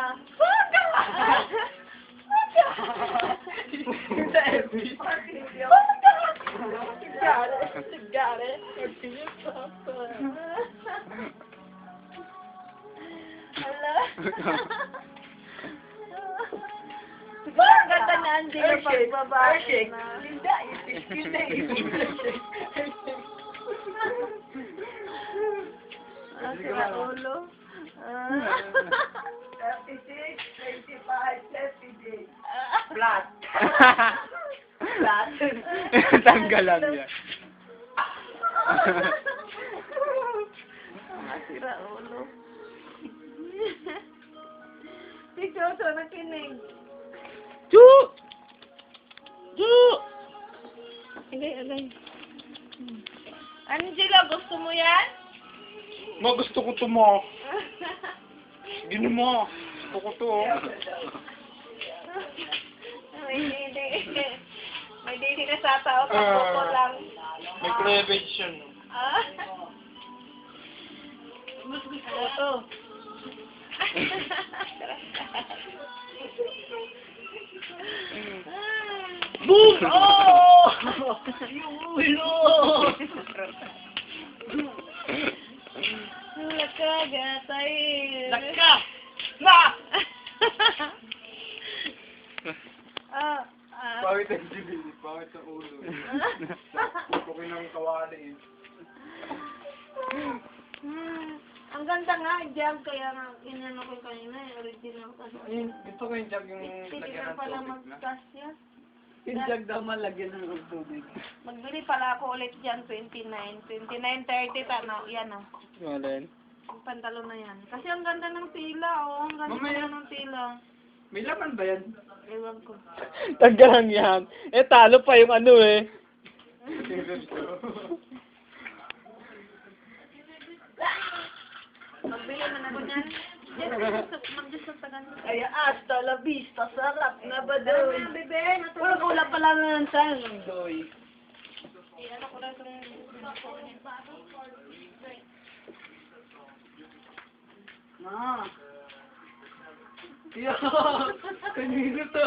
Baga! Baga! Sa FB. Baga! Sigara. Sigara. Hala. Ang ganda na Andy yung pagbabae na. Sira ulo. 36, 25, 38. Flat. Flat. Tanggalan niya. Sira ulo. Si Jojo nakinig. Chu! Chu! Agay. Angela, gusto mo yan? Ma, gusto ko to mo. Gino mo. Gusto ko to. May didi na sa tao, tapos ko lang. May cleavage yun. Gusto ko to. Boom! Oh! Yung ulo! Laka, gatay. Laka! Na! Pawit ang jibil. Pawit ang ulo. Kukin ng kawali. Ang ganda nga, jam, kaya nga, inano ko kanina, original kasi. Ayun, gusto ko yung jug yung Hindi lagyan na ng pala tubig na. mag-kasya. Yung jug daw malagyan ng tubig. Magbili pala ako ulit dyan, 29. 29.30, tano, yan o. Alin? Yung pantalon na yan. Kasi ang ganda ng tila, oh. Ang ganda Mamaya. ng tila. May laman ba yan? Ewan ko. Tanggalan yan. Eh, talo pa yung ano eh. Magbili na ako dyan. Mag-just sa tagan. Ay, hasta la vista, sarap na ba doy? Ano, bebe? Wala ko wala pala ng tayo ng doy. Ano ko na itong... Ma. Yo, kanino to?